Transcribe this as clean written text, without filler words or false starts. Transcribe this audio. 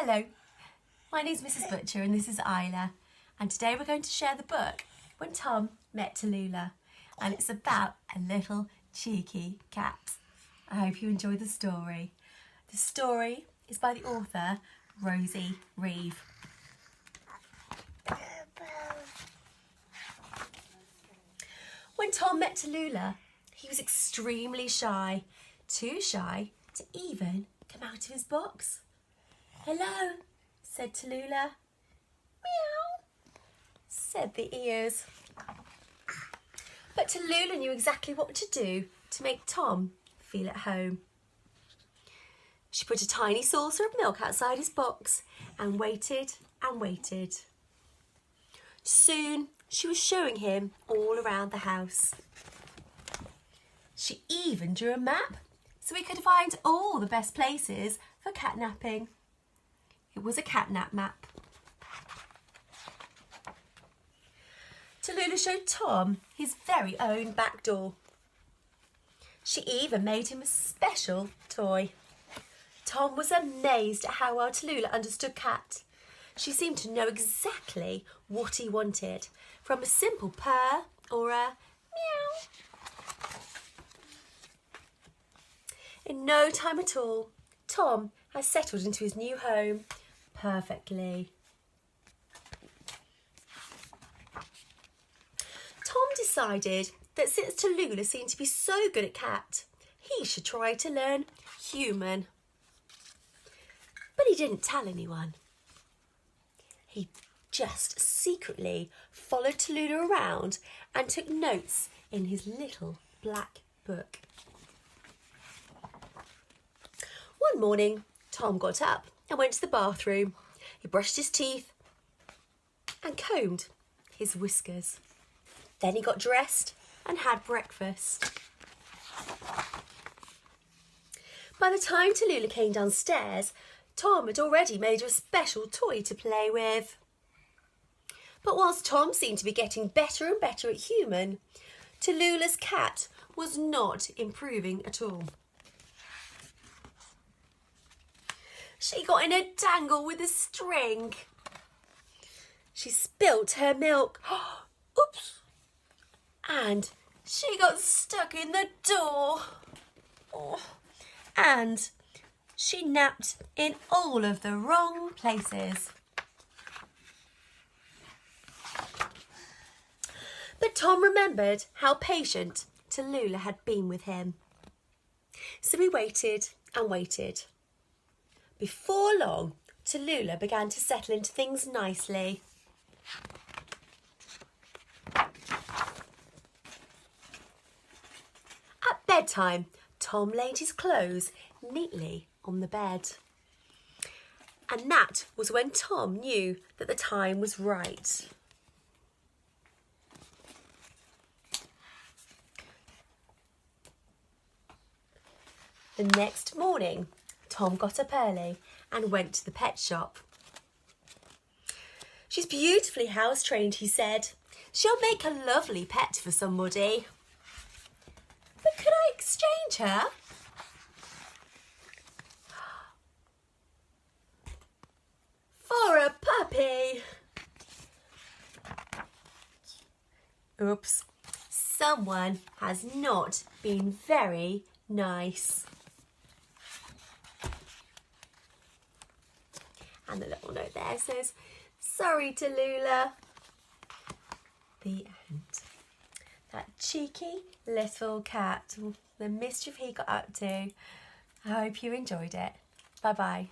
Hello, my name's Mrs. Butcher and this is Isla, and today we're going to share the book When Tom Met Tallulah, and it's about a little cheeky cat. I hope you enjoy the story. The story is by the author Rosie Reeve. When Tom met Tallulah, he was extremely shy, too shy to even come out of his box. "Hello," said Tallulah. "Meow," said the ears. But Tallulah knew exactly what to do to make Tom feel at home. She put a tiny saucer of milk outside his box and waited and waited. Soon she was showing him all around the house. She even drew a map so he could find all the best places for catnapping. It was a catnap map. Tallulah showed Tom his very own back door. She even made him a special toy. Tom was amazed at how well Tallulah understood cat. She seemed to know exactly what he wanted, from a simple purr or a meow. In no time at all, Tom has settled into his new home perfectly. Tom decided that since Tallulah seemed to be so good at cat, he should try to learn human. But he didn't tell anyone. He just secretly followed Tallulah around and took notes in his little black book. One morning, Tom got up and went to the bathroom. He brushed his teeth and combed his whiskers. Then he got dressed and had breakfast. By the time Tallulah came downstairs, Tom had already made her a special toy to play with. But whilst Tom seemed to be getting better and better at human, Tallulah's cat was not improving at all. She got in a tangle with a string. She spilt her milk. Oops! And she got stuck in the door. Oh. And she napped in all of the wrong places. But Tom remembered how patient Tallulah had been with him. So he waited and waited. Before long, Tallulah began to settle into things nicely. At bedtime, Tom laid his clothes neatly on the bed. And that was when Tom knew that the time was right. The next morning, Tom got up early and went to the pet shop. "She's beautifully house-trained," he said. "She'll make a lovely pet for somebody. But could I exchange her?" "For a puppy." Oops, someone has not been very nice. And the little note there says, "Sorry, Tallulah." The end. That cheeky little cat, the mischief he got up to. I hope you enjoyed it. Bye-bye.